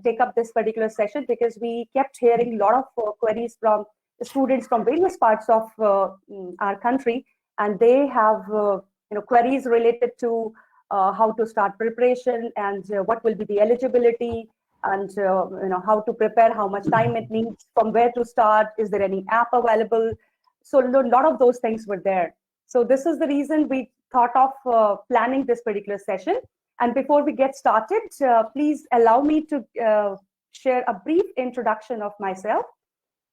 take up this particular session, because we kept hearing a lot of queries from students from various parts of our country, and they have queries related to how to start preparation, and what will be the eligibility, and how to prepare, how much time it needs, from where to start, is there any app available. So a lot of those things were there. So this is the reason we thought of planning this particular session. And before we get started, please allow me to share a brief introduction of myself.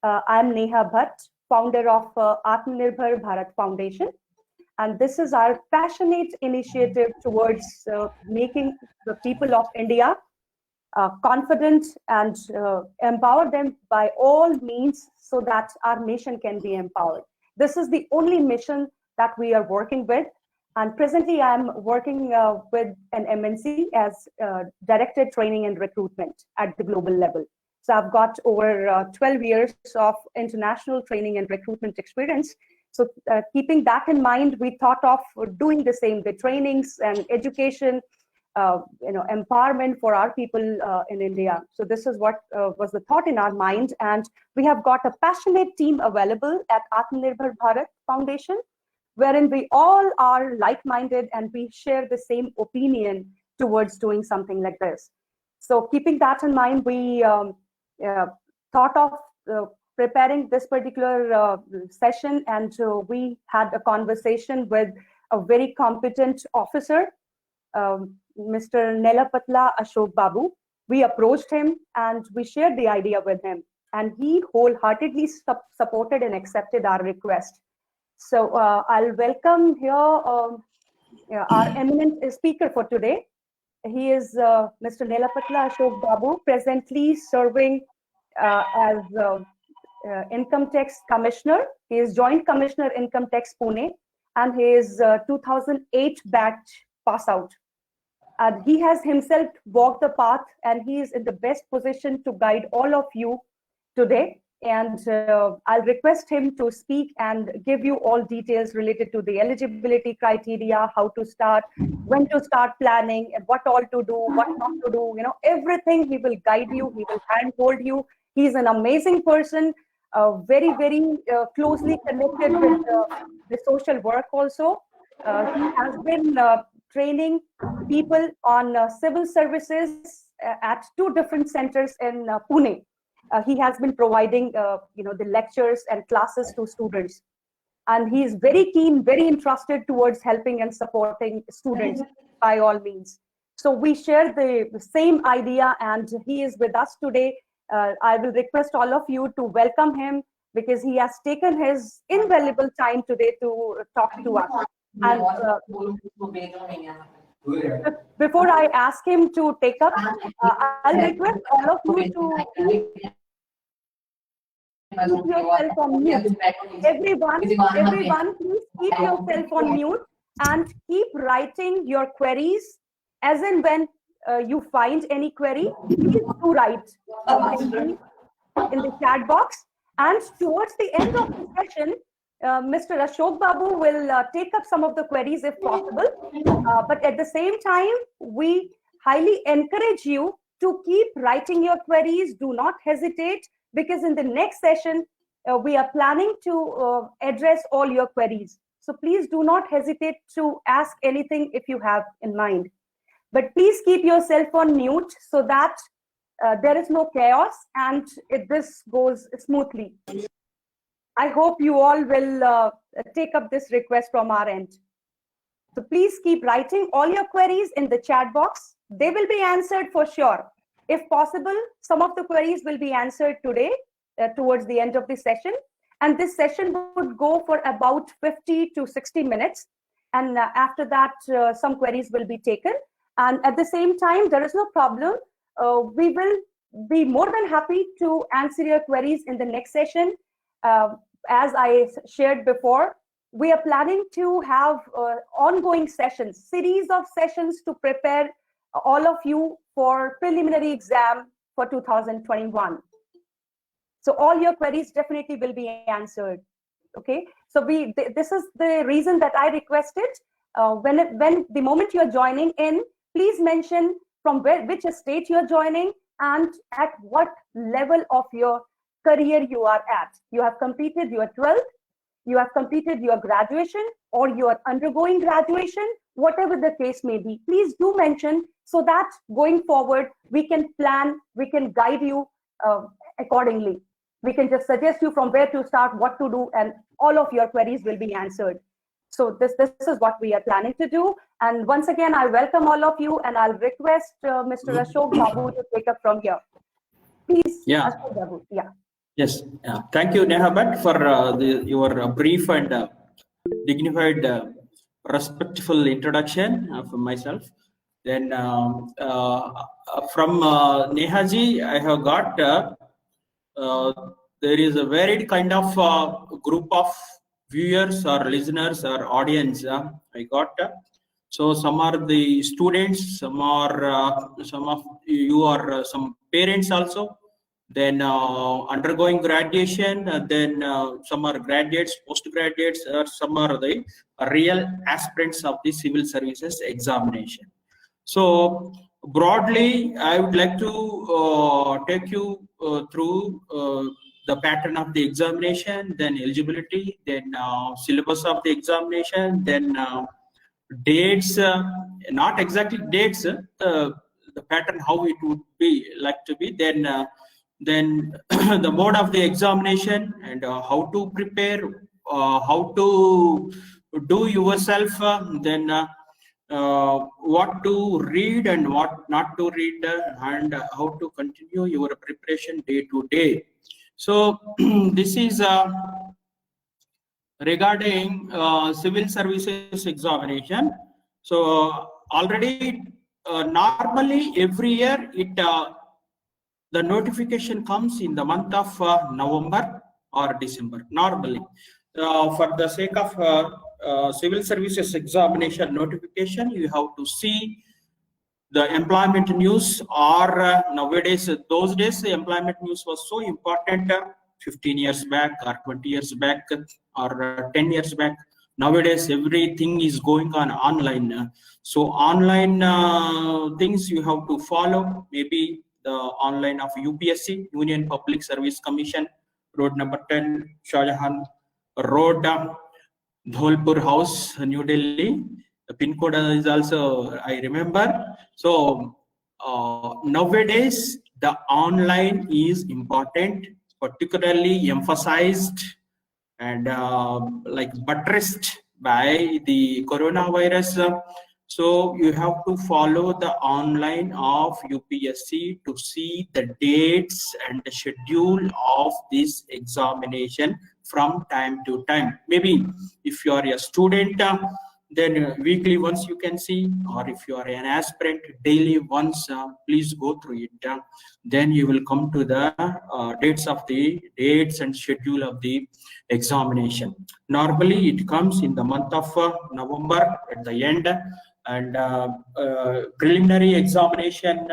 I'm Neha Bhatt, founder of Atmanirbhar Bharat Foundation. And this is our passionate initiative towards making the people of India confident and empower them by all means, so that our nation can be empowered. This is the only mission that we are working with. And presently, I'm working with an MNC as Director Training and Recruitment at the global level. So I've got over 12 years of international training and recruitment experience. So keeping that in mind, we thought of doing the same, the trainings and education, empowerment for our people in India. So this is what was the thought in our mind. And we have got a passionate team available at Atmanirbhar Bharat Foundation, wherein we all are like-minded and we share the same opinion towards doing something like this. So keeping that in mind, we thought of preparing this particular session, and we had a conversation with a very competent officer, Mr. Nelapatla Ashok Babu. We approached him and we shared the idea with him, and he wholeheartedly supported and accepted our request. So I'll welcome here our eminent speaker for today. He is Mr. Nelapatla Ashok Babu, presently serving as Income Tax Commissioner. He is Joint Commissioner Income Tax Pune, and he is 2008 batch pass out. And he has himself walked the path, and he is in the best position to guide all of you today. And I'll request him to speak and give you all details related to the eligibility criteria, how to start, when to start planning, and what all to do, what not to do, everything. He will guide you, he will handhold you. He's an amazing person, very, very closely connected with the social work also. He has been training people on civil services at 2 different centers in Pune. He has been providing, the lectures and classes to students, and he is very keen, very interested towards helping and supporting students by all means. So we share the same idea, and he is with us today. I will request all of you to welcome him, because he has taken his invaluable time today to talk to us. And before I ask him to take up, I'll request all of you to keep yourself on mute. Everyone, please keep yourself on mute and keep writing your queries, as in when you find any query, please do write in the chat box. And towards the end of the session, Mr. Ashok Babu will take up some of the queries if possible. But at the same time, we highly encourage you to keep writing your queries. Do not hesitate, because in the next session, we are planning to address all your queries. So please do not hesitate to ask anything if you have in mind. But please keep yourself on mute, so that there is no chaos and this goes smoothly. I hope you all will take up this request from our end. So please keep writing all your queries in the chat box. They will be answered for sure. If possible, some of the queries will be answered today towards the end of the session. And this session would go for about 50 to 60 minutes. And after that, some queries will be taken. And at the same time, there is no problem. We will be more than happy to answer your queries in the next session. As I shared before, we are planning to have ongoing sessions, series of sessions to prepare all of you for preliminary exam for 2021. So all your queries definitely will be answered. Okay, so this is the reason that I requested. When the moment you're joining in, please mention from which state you're joining, and at what level of your career you are at. You have completed your 12th, you have completed your graduation, or you are undergoing graduation, whatever the case may be. Please do mention, so that going forward, we can plan, we can guide you accordingly. We can just suggest you from where to start, what to do, and all of your queries will be answered. So this is what we are planning to do. And once again, I welcome all of you, and I'll request Mr. Ashok Babu to take up from here. Please, yeah. Ashok Babu. Yeah. Yes. Thank you, Nehabat, for your brief and dignified, respectful introduction of myself. Then from Nehaji, I have got there is a varied kind of group of viewers or listeners or audience. I got so some are the students, some are some of you are some parents also. Then undergoing graduation, then some are graduates, postgraduates, or some are the real aspirants of the civil services examination. So broadly, I would like to take you through the pattern of the examination, then eligibility, then syllabus of the examination, then dates, not exactly dates, the pattern how it would be like to be, then the mode of the examination and how to prepare, how to do yourself, then what to read and what not to read, and how to continue your preparation day to day. So this is regarding civil services examination. So already normally every year it the notification comes in the month of November or December normally. For the sake of civil services examination notification, you have to see the employment news, or nowadays, those days the employment news was so important, 15 years back or 20 years back or 10 years back. Nowadays everything is going on online, so online things you have to follow. Maybe the online of UPSC, Union Public Service Commission, road number 10, Shah Jahan Road, Dholpur House, New Delhi. The pin code is also I remember. So nowadays the online is important, particularly emphasized and like buttressed by the coronavirus. So you have to follow the online of UPSC to see the dates and the schedule of this examination from time to time. Maybe if you are a student, then weekly once you can see, or if you are an aspirant, daily once, please go through it. Then you will come to the dates and schedule of the examination. Normally it comes in the month of November at the end, and preliminary examination,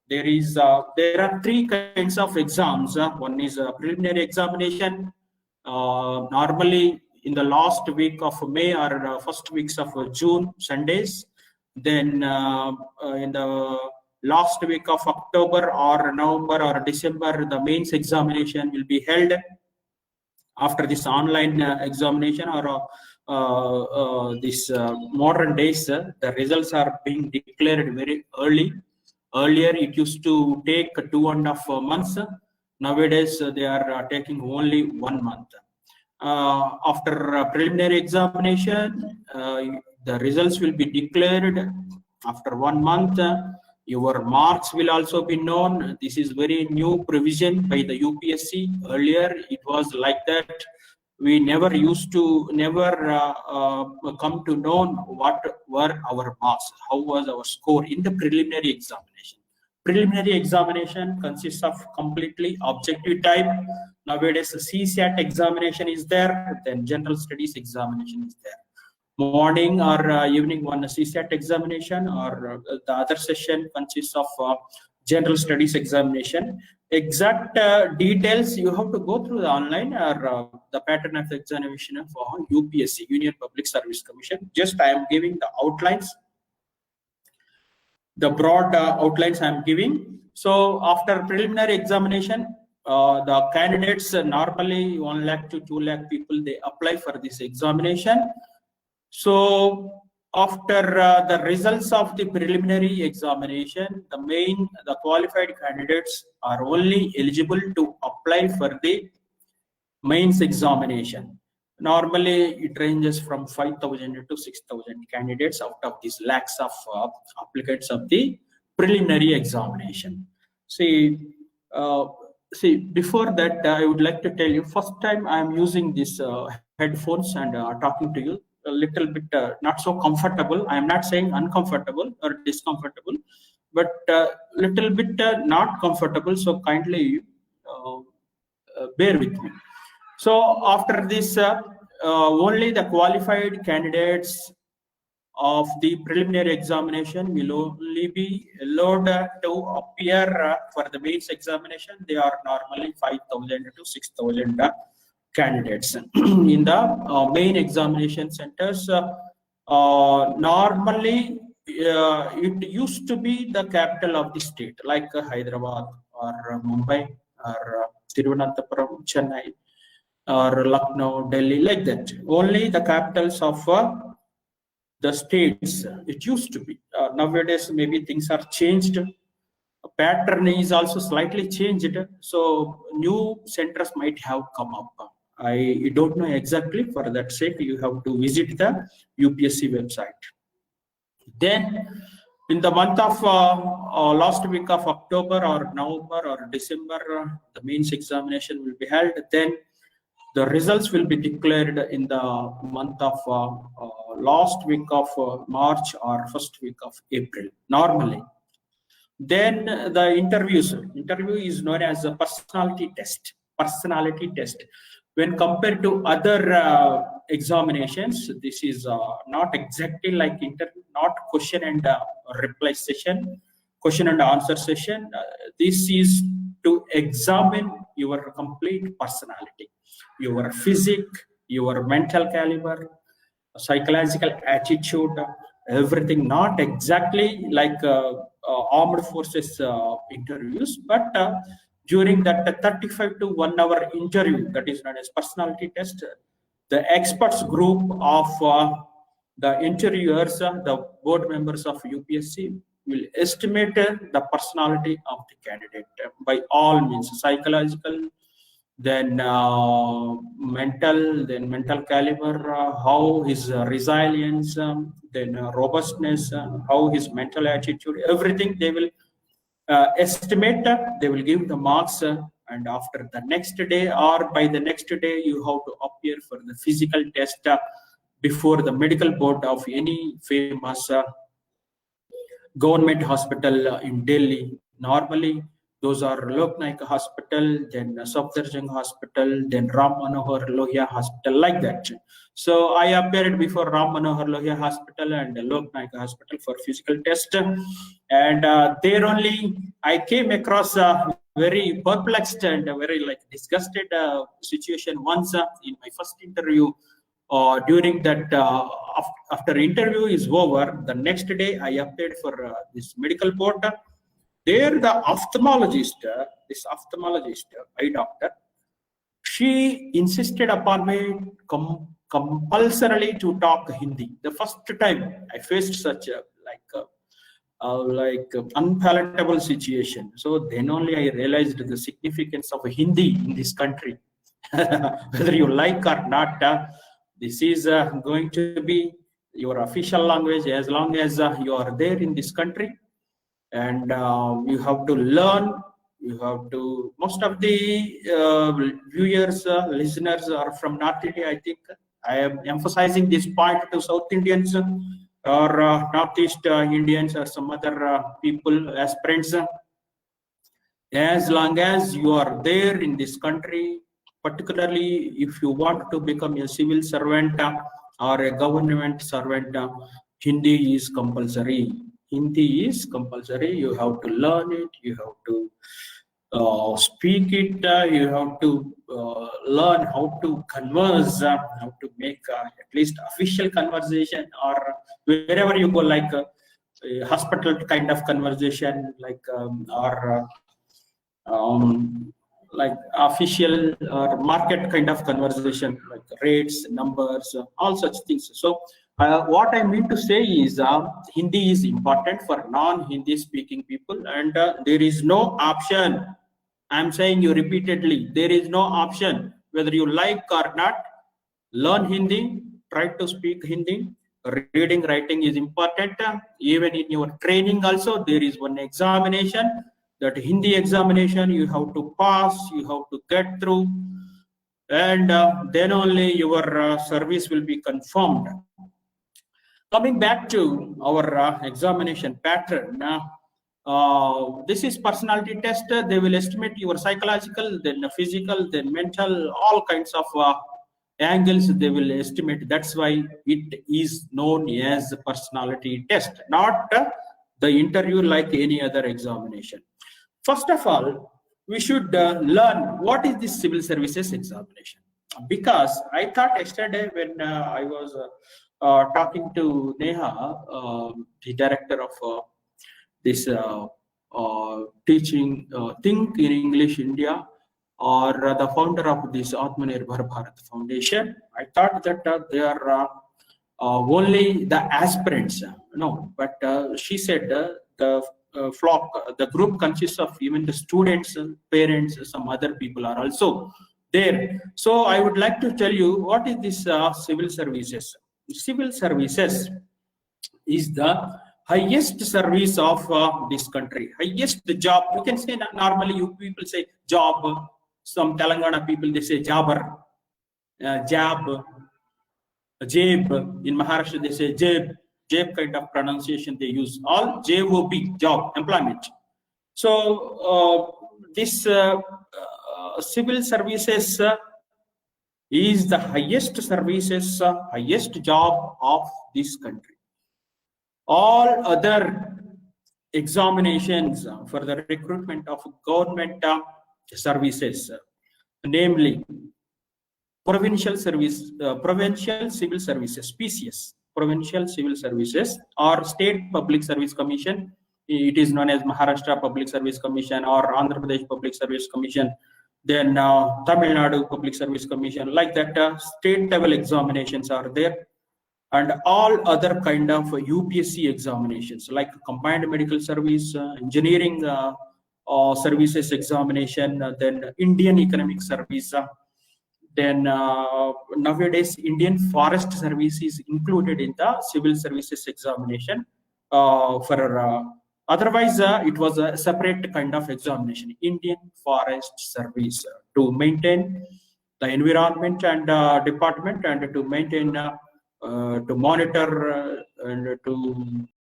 there are three kinds of exams. One is a preliminary examination, normally in the last week of May or first weeks of June, Sundays. Then in the last week of October or November or December, the mains examination will be held. After this online examination or this modern days, the results are being declared very early. Earlier it used to take 2.5 months. Nowadays they are taking only 1 month. After preliminary examination, the results will be declared after 1 month. Your marks will also be known. This is very new provision by the UPSC. Earlier it was like that. We never come to know what were our marks, how was our score in the preliminary examination. Preliminary examination consists of completely objective type. Nowadays, the CSAT examination is there, then general studies examination is there. Morning or evening one CSAT examination, or the other session consists of general studies examination. Exact details you have to go through the online or the pattern of the examination for UPSC, Union Public Service Commission. Just I am giving the outlines. The broad outlines I am giving. So after preliminary examination, the candidates normally 1 lakh to 2 lakh people, they apply for this examination. So after the results of the preliminary examination, the qualified candidates are only eligible to apply for the mains examination. Normally, it ranges from 5,000 to 6,000 candidates out of these lakhs of applicants of the preliminary examination. See, before that, I would like to tell you, first time I am using this headphones and talking to you a little bit not so comfortable. I am not saying uncomfortable or discomfortable, but little bit not comfortable. So kindly bear with me. So after this, only the qualified candidates of the preliminary examination will only be allowed to appear for the mains examination. They are normally 5,000 to 6,000 candidates in the main examination centers. Normally, it used to be the capital of the state, like Hyderabad or Mumbai or Thiruvananthapuram, Chennai, or Lucknow, Delhi, like that. Only the capitals of the states it used to be. Nowadays, maybe things are changed. Pattern is also slightly changed. So new centers might have come up. I don't know exactly. For that sake, you have to visit the UPSC website. Then, in the month of last week of October or November or December, the mains examination will be held. Then the results will be declared in the month of last week of March or first week of April, normally. Then the interview is known as a personality test. When compared to other examinations, this is not exactly like interview, not question and reply session, question and answer session. This is to examine your complete personality, your physique, your mental caliber, psychological attitude, everything. Not exactly like armed forces interviews, but during that 35 to 1 hour interview, that is known as personality test, the experts group of the interviewers, the board members of UPSC, will estimate the personality of the candidate by all means: psychological, then mental caliber, how his resilience, then robustness, how his mental attitude, everything they will estimate. They will give the marks, and after the next day or by the next day, you have to appear for the physical test before the medical board of any famous government hospital in Delhi. Normally, those are Lok Naik Hospital, then Safdarjung Hospital, then Ram Manohar Lohia Hospital, like that. So I appeared before Ram Manohar Lohia Hospital and Lok Naik Hospital for physical test, and there only I came across a very perplexed and very disgusted situation once in my first interview. During that, after interview is over, the next day I applied for this medical board. There, the ophthalmologist, eye doctor, she insisted upon me compulsorily to talk Hindi. The first time I faced such a unpalatable situation. So then only I realized the significance of Hindi in this country. Whether you like or not, this is going to be your official language as long as you are there in this country. And you have to learn. You have to. Most of the viewers, listeners are from North India. I think I am emphasizing this point to South Indians or Northeast Indians or some other people, aspirants. As long as you are there in this country, particularly if you want to become a civil servant or a government servant, Hindi is compulsory. Hindi is compulsory. You have to learn it. You have to speak it. You have to learn how to converse, how to make at least official conversation, or wherever you go, like a hospital kind of conversation, like like official or market kind of conversation, like rates, numbers, all such things. So what I mean to say is Hindi is important for non-Hindi speaking people, and there is no option. I'm saying you repeatedly, there is no option, whether you like or not, learn Hindi, try to speak Hindi. Reading, writing is important. Even in your training also, there is one examination, that Hindi examination you have to pass, you have to get through, and then only your service will be confirmed. Coming back to our examination pattern, this is personality test. They will estimate your psychological, then physical, then mental, all kinds of angles they will estimate. That's why it is known as a personality test, not the interview like any other examination. First of all, we should learn what is this civil services examination, because I thought yesterday when I was talking to Neha, the director of this teaching Think in English India, or the founder of this Atmanirbhar Bharat Foundation, I thought that they are only the aspirants. No, but she said the flock, the group consists of even the students, parents, some other people are also there. So I would like to tell you what is this civil services. Civil services is the highest service of this country, highest job. You can say, normally you people say job. Some Telangana people, they say jabber, jab, jab. In Maharashtra, they say jab, jab kind of pronunciation they use. All job, job, employment. So this civil services is the highest services, highest job of this country. All other examinations for the recruitment of government services, namely provincial service, provincial civil services, PCS, provincial civil services, or state public service commission. It is known as Maharashtra Public Service Commission or Andhra Pradesh Public Service Commission. Then Tamil Nadu Public Service Commission, like that. State level examinations are there, and all other kind of UPSC examinations, like combined medical service, engineering services examination, then Indian economic service, then nowadays Indian forest service is included in the civil services examination. Otherwise it was a separate kind of examination, Indian forest service, to maintain the environment and department, and to maintain to monitor and to